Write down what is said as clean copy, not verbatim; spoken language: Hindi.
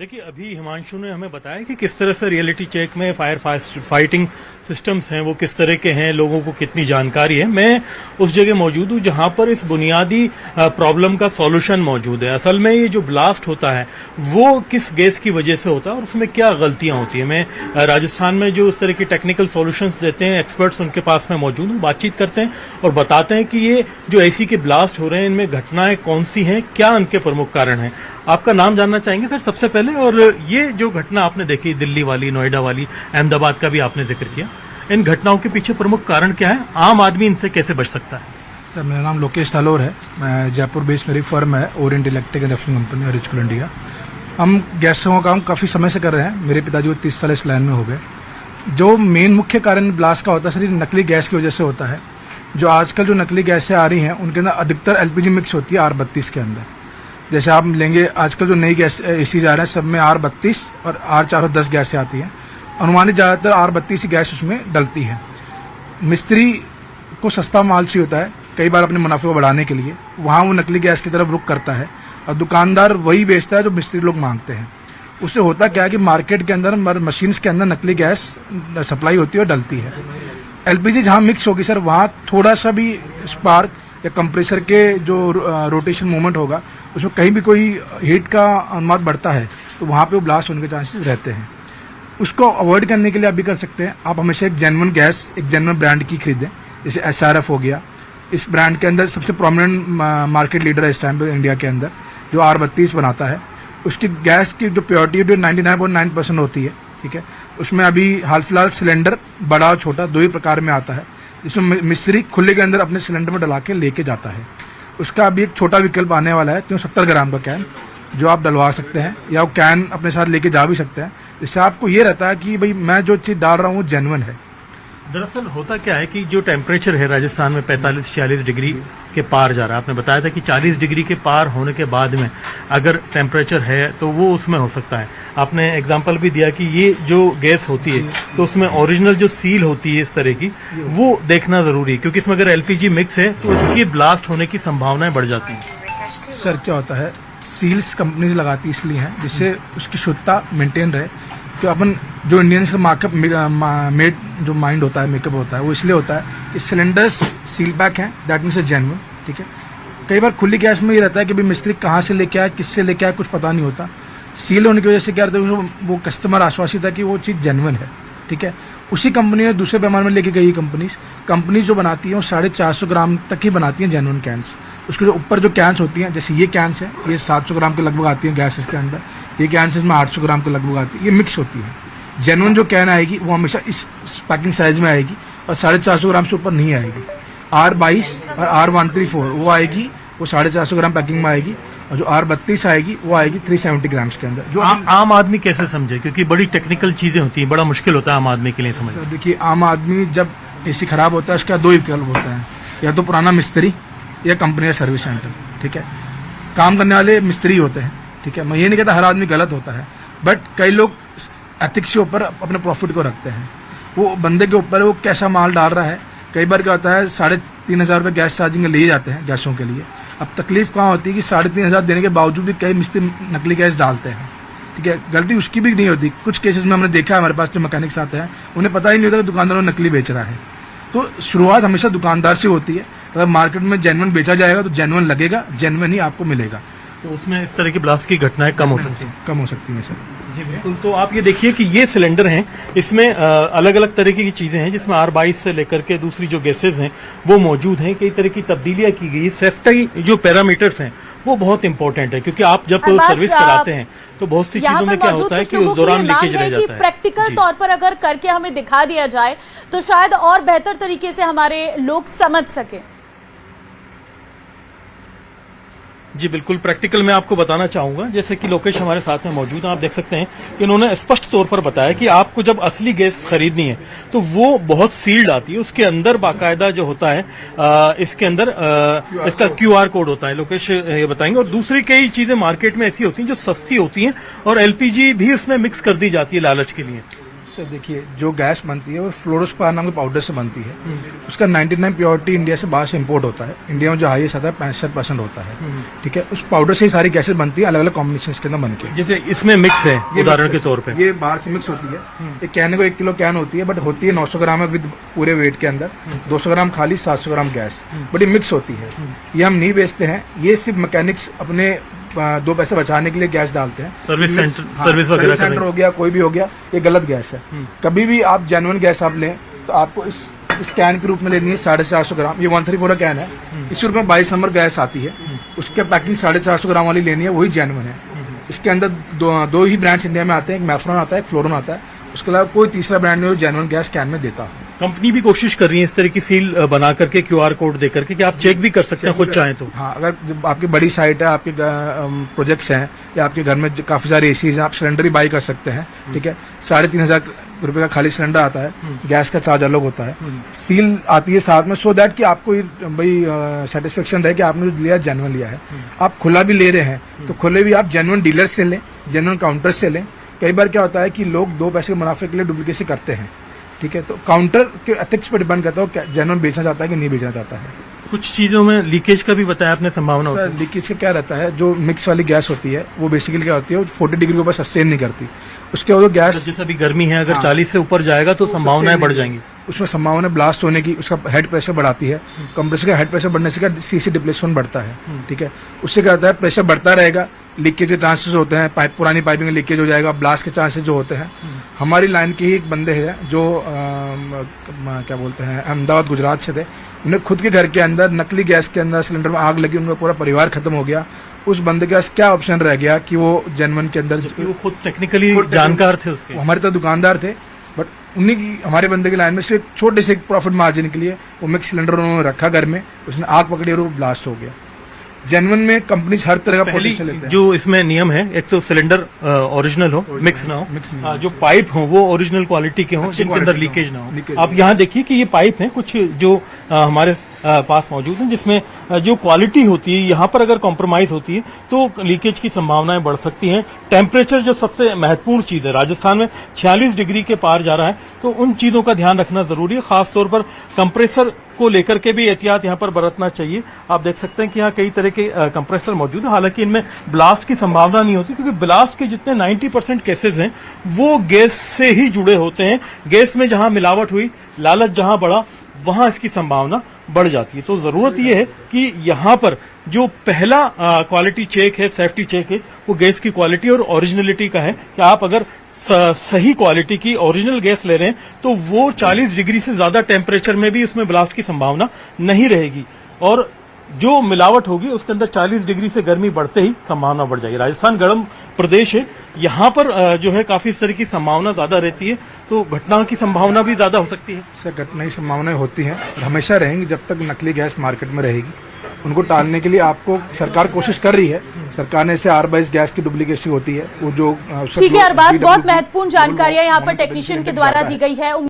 देखिए, अभी हिमांशु ने हमें बताया कि किस तरह से रियलिटी चेक में फायर फाइटिंग सिस्टम्स हैं वो किस तरह के हैं, लोगों को कितनी जानकारी है। मैं उस जगह मौजूद हूँ जहां पर इस बुनियादी प्रॉब्लम का सॉल्यूशन मौजूद है। असल में ये जो ब्लास्ट होता है वो किस गैस की वजह से होता है और उसमें क्या गलतियां होती हैं। मैं राजस्थान में जो उस तरह की टेक्निकल सॉल्यूशंस देते हैं एक्सपर्ट्स, उनके पास में मौजूद हूँ, बातचीत करते हैं और बताते हैं कि ये जो ऐसी के ब्लास्ट हो रहे हैं इनमें घटनाएं कौन सी हैं, क्या उनके प्रमुख कारण हैं। आपका नाम जानना चाहेंगे सर सबसे पहले, और ये जो घटना आपने देखी दिल्ली वाली, नोएडा वाली, अहमदाबाद का भी आपने जिक्र किया, इन घटनाओं के पीछे प्रमुख कारण क्या है, आम आदमी इनसे कैसे बच सकता है? सर मेरा नाम लोकेश तालोर है, मैं जयपुर बेस्ड मेरी फर्म है Orient electric and referring company और रिचकुल इंडिया। हम गैसों का काम काफ़ी समय से कर रहे हैं, मेरे पिताजी को 30 साल इस लाइन में हो गए। जो मेन मुख्य कारण ब्लास्ट का होता है सर, ये नकली गैस की वजह से होता है। जो आजकल जो नकली गैसें आ रही हैं उनके अंदर अधिकतर LPG मिक्स होती है R32 के अंदर। जैसे आप लेंगे आजकल जो नई गैस AC जा रहे हैं सब में R32 और R410 गैसें आती हैं, अनुमानित ज़्यादातर R32 गैस उसमें डलती है। मिस्त्री को सस्ता माल चाहिए होता है कई बार अपने मुनाफे को बढ़ाने के लिए, वहाँ वो नकली गैस की तरफ रुख करता है और दुकानदार वही बेचता है जो मिस्त्री लोग मांगते हैं। उससे होता क्या है कि मार्केट के अंदर मशीन्स के अंदर नकली गैस सप्लाई होती है और डलती है। LPG जहाँ मिक्स होगी सर वहाँ थोड़ा सा भी स्पार्क या कंप्रेसर के जो रोटेशन मूवमेंट होगा उसमें कहीं भी कोई हीट का अनुपात बढ़ता है तो वहाँ पे वो ब्लास्ट होने के चांसेस रहते हैं। उसको अवॉइड करने के लिए आप भी कर सकते हैं, आप हमेशा एक जेन्युइन गैस एक जेन्युइन ब्रांड की खरीदें। जैसे SRF हो गया, इस ब्रांड के अंदर सबसे प्रोमिनेंट मार्केट लीडर है इस टाइम पे इंडिया के अंदर, जो R32 बनाता है। उसकी गैस की जो प्योरिटी 99.9% होती है, ठीक है। उसमें अभी हाल फिलहाल सिलेंडर बड़ा और छोटा दो ही प्रकार में आता है, जिसमें मिस्त्री खुले के अंदर अपने सिलेंडर में डला के लेके जाता है। उसका अभी एक छोटा विकल्प आने वाला है, 70 ग्राम का कैन जो आप डलवा सकते हैं, या वो कैन अपने साथ लेके जा भी सकते हैं, जिससे आपको ये रहता है कि भाई मैं जो चीज़ डाल रहा हूँ वो जेन्युइन है। दरअसल होता क्या है कि जो टेम्परेचर है राजस्थान में 45-46 डिग्री के पार जा रहा है। आपने बताया था कि 40 डिग्री के पार होने के बाद में अगर टेम्परेचर है तो वो उसमें हो सकता है। आपने एग्जांपल भी दिया कि ये जो गैस होती है तो उसमें ओरिजिनल जो सील होती है इस तरह की वो देखना जरूरी है, क्योंकि इसमें अगर LPG मिक्स है तो उसकी ब्लास्ट होने की संभावनाएं बढ़ जाती हैं। सर क्या होता है, सील्स कंपनीज लगाती इसलिए हैं जिससे उसकी शुद्धता मेंटेन रहे। तो अपन जो इंडियंस का मार्कअप मेड जो माइंड होता है, मेकअप होता है, वो इसलिए होता है कि सिलेंडर्स सील पैक हैं, दैट मीन्स जेन्युइन, ठीक है। कई बार खुली गैस में ये रहता है कि भाई मिस्त्री कहाँ से लेके आया, किससे लेके आया, कुछ पता नहीं होता। सील होने की वजह से क्या रहता है, वो कस्टमर आश्वासित है कि वो चीज़ जेन्युइन है, ठीक है। उसी कंपनी ने दूसरे पैमाने में लेके गई कंपनीज जो बनाती हैं वो 450 ग्राम तक ही बनाती हैं जेन्युइन कैंस। उसके जो ऊपर जो कैंस होती हैं, जैसे ये कैंस है, ये 700 ग्राम के लगभग आती हैं गैस इसके अंदर, ये कैंस इसमें 800 ग्राम के लगभग आती है, ये मिक्स होती है। जेन्युइन जो कैन आएगी वो हमेशा इस पैकिंग साइज में आएगी और 450 ग्राम से ऊपर नहीं आएगी। R22 और R134 वो आएगी, वो 450 ग्राम पैकिंग में आएगी, और जो R32 आएगी वो आएगी 370 ग्राम्स के अंदर। जो आम आदमी कैसे समझे, क्योंकि बड़ी टेक्निकल चीजें होती हैं, बड़ा मुश्किल होता है आम आदमी के लिए समझना। देखिए, आम आदमी जब AC खराब होता है उसका दो ही विकल्प होता है, या तो पुराना मिस्त्री या कंपनी या सर्विस सेंटर, ठीक है। काम करने वाले मिस्त्री होते हैं, ठीक है। मैं ये नहीं कहता हर आदमी गलत होता है, बट कई लोग एथिक्स के ऊपर अपने प्रॉफिट को रखते हैं। वो बंदे के ऊपर वो कैसा माल डाल रहा है। कई बार क्या होता है 3,500 रुपये गैस चार्जिंग ले जाते हैं गैसों के लिए। अब तकलीफ कहाँ होती है कि 3,500 देने के बावजूद भी कई मिस्त्री नकली गैस डालते हैं, ठीक है। गलती उसकी भी नहीं होती। कुछ केसेस में हमने देखा है, हमारे पास जो मैकेनिक्स आते हैं उन्हें पता ही नहीं होता कि दुकानदारों नकली बेच रहा है। तो शुरुआत हमेशा दुकानदार से होती है। अगर मार्केट में जेन्युइन बेचा जाएगा तो जेन्युइन लगेगा, जेन्युइन ही आपको मिलेगा। तो उसमें इस तरह की ब्लास्ट की घटनाएं कम हो सकती हैं सर। जी बिल्कुल। तो आप ये देखिए कि ये सिलेंडर हैं, इसमें अलग अलग तरीके की चीजें हैं, जिसमें R22 से लेकर के दूसरी जो गैसेज हैं वो मौजूद हैं। कई तरह की तब्दीलियां की गई। सेफ्टी जो पैरामीटर्स हैं वो बहुत इंपॉर्टेंट है, क्योंकि आप जब सर्विस कराते हैं तो बहुत सी चीजों में क्या होता है कि उस दौरान लीकेज रह जाता है। प्रैक्टिकल तौर पर अगर करके हमें दिखा दिया जाए तो शायद और बेहतर तरीके से हमारे लोग समझ सके। जी बिल्कुल, प्रैक्टिकल मैं आपको बताना चाहूंगा। जैसे कि लोकेश हमारे साथ में मौजूद हैं, आप देख सकते हैं कि इन्होंने स्पष्ट तौर पर बताया कि आपको जब असली गैस खरीदनी है तो वो बहुत सील्ड आती है, उसके अंदर बाकायदा जो होता है इसके अंदर इसका QR कोड होता है। लोकेश ये बताएंगे। और दूसरी कई चीजें मार्केट में ऐसी होती हैं जो सस्ती होती हैं और LPG भी उसमें मिक्स कर दी जाती है लालच के लिए। सर देखिए, जो गैस बनती है वो फ्लोरोस्पार नाम के पाउडर से बनती है। उसका 99 प्योरिटी इंडिया से बाहर से इंपोर्ट होता है। इंडिया में जो हाईएस्ट आता है 65% होता है। ठीक है, उस पाउडर से ही सारी गैसेज बनती है अलग अलग कॉम्बिनेशन के अंदर बनके। जैसे इसमें मिक्स है उदाहरण के तौर पे, ये बाहर से मिक्स होती है। एक कहने को 1 किलो कैन होती है, बट होती है 900 ग्राम है विद पूरे वेट के अंदर, 200 ग्राम खाली, 700 ग्राम गैस, बट ये मिक्स होती है। ये हम नहीं बेचते हैं, ये सिर्फ मैकेनिक्स अपने 2 पैसे बचाने के लिए गैस डालते हैं। सर्विस सेंटर, सर्विस सर्विस वगैरह सेंटर हो गया, कोई भी हो गया, ये गलत गैस है। कभी भी आप जेन्युइन गैस आप लें तो आपको इस कैन के रूप में लेनी है 450 ग्राम। ये 134 का कैन है, इसी रूप में 22 नंबर गैस आती है, उसके पैकिंग 450 ग्राम वाली लेनी है, वही जेन्युइन है। इसके अंदर दो ही ब्रांड्स इंडिया में आते हैं, एक मैफ्रॉन आता है, एक फ्लोरॉन आता है। उसके अलावा कोई तीसरा ब्रांड नहीं जेन्युइन गैस कैन में देता। कंपनी भी कोशिश कर रही है इस तरह की सील बना करके, QR कोड दे करके कि आप चेक भी कर सकते हैं खुद चाहें तो। हाँ, अगर जब आपकी बड़ी साइट है, आपके प्रोजेक्ट्स हैं या आपके घर में काफी सारे एसीज हैं, आप सिलेंडर ही बाई कर सकते हैं। ठीक है, 3,500 रुपए का खाली सिलेंडर आता है, गैस का चार्ज अलग होता है, सील आती है साथ में, सो दैट कि आपको भाई सेटिस्फेक्शन रहे कि आपने जो लिया जेन्युइन लिया है। आप खुला भी ले रहे हैं तो खुले भी आप जेन्युइन डीलर से लें, जेन्युइन काउंटर से लें। कई बार क्या होता है कि लोग 2 पैसे के मुनाफे के लिए डुप्लीकेसी करते हैं। ठीक है, तो काउंटर के एथिक्स पर डिपेंड करता है जेन्युइन बेचना चाहता है कि नहीं बेचना चाहता है। कुछ चीजों में लीकेज का भी बताया आपने, संभावना होती है। लीकेज का क्या रहता है, जो मिक्स वाली गैस होती है वो बेसिकली क्या होती है, 40 डिग्री के ऊपर सस्टेन नहीं करती। उसके वो गैस, जैसे अभी गर्मी है, अगर 40 से ऊपर जाएगा तो संभावनाएं बढ़ जाएंगी। उसमें संभावना ब्लास्ट होने की, उसका हेड प्रेशर बढ़ाती है। कंप्रेसर का हेड प्रेशर बढ़ने से क्या सीसी डिप्लेसमेंट बढ़ता है। ठीक है, उससे क्या होता है, प्रेशर बढ़ता रहेगा, लीकेज के चांसेस होते हैं, पुरानी पाइपिंग में लीकेज हो जाएगा, ब्लास्ट के चांसेस जो होते हैं। हमारी लाइन के ही एक बंदे हैं जो क्या बोलते हैं, अहमदाबाद गुजरात से थे। उन्हें खुद के घर के अंदर नकली गैस के अंदर सिलेंडर में आग लगी, उनका पूरा परिवार खत्म हो गया। उस बंदे के पास क्या ऑप्शन रह गया कि वो जेन्युइन के अंदर, वो खुद टेक्निकली जानकार थे उसके, हमारे तो दुकानदार थे, बट उन्हीं की, हमारे बंदे की लाइन में सिर्फ छोटे से प्रॉफिट मार्जिन के लिए वो मिक्स सिलेंडर उन्होंने रखा घर में, उसने आग पकड़ी और वो ब्लास्ट हो गया। जेन्युइन में कंपनी हर तरह का पोजीशन लेते हैं। जो इसमें नियम है, एक तो सिलेंडर ओरिजिनल हो, मिक्स ना हो, जो पाइप हो वो ओरिजिनल क्वालिटी के हो, जिनके अंदर लीकेज ना हो। आप यहाँ देखिए कि ये पाइप हैं कुछ जो हमारे पास मौजूद हैं, जिसमें जो क्वालिटी होती है, यहाँ पर अगर कॉम्प्रोमाइज होती है तो लीकेज की संभावनाएं बढ़ सकती हैं। टेम्परेचर जो सबसे महत्वपूर्ण चीज है, राजस्थान में 46 डिग्री के पार जा रहा है, तो उन चीजों का ध्यान रखना जरूरी है। खासतौर पर कंप्रेसर को लेकर के भी एहतियात यहाँ पर बरतना चाहिए। आप देख सकते हैं कि यहाँ कई तरह के कंप्रेसर मौजूद है, हालांकि इनमें ब्लास्ट की संभावना नहीं होती, क्योंकि ब्लास्ट के जितने 90% केसेस हैं वो गैस से ही जुड़े होते हैं। गैस में जहां मिलावट हुई, लालच जहां बढ़ा, वहां इसकी संभावना बढ़ जाती है। तो जरूरत यह है कि यहाँ पर जो पहला क्वालिटी चेक है, सेफ्टी चेक है, वो गैस की क्वालिटी और ओरिजिनलिटी का है कि आप अगर सही क्वालिटी की ओरिजिनल गैस ले रहे हैं तो वो 40 डिग्री से ज्यादा टेम्परेचर में भी उसमें ब्लास्ट की संभावना नहीं रहेगी, और जो मिलावट होगी उसके अंदर 40 डिग्री से गर्मी बढ़ते ही संभावना बढ़ जाएगी। राजस्थान गर्म प्रदेश है, यहाँ पर जो है काफी इस तरह की संभावना ज्यादा रहती है, तो घटना की संभावना भी ज्यादा हो सकती है। सर, घटना की संभावनाएं होती हैं और हमेशा रहेंगी जब तक नकली गैस मार्केट में रहेगी। उनको टालने के लिए आपको सरकार कोशिश कर रही है। सरकार ने ऐसे R22 गैस की डुप्लीकेसी होती है, वो जो ठीक है अरबाज, बहुत महत्वपूर्ण जानकारियां यहाँ पर टेक्नीशियन के द्वारा दी गई है।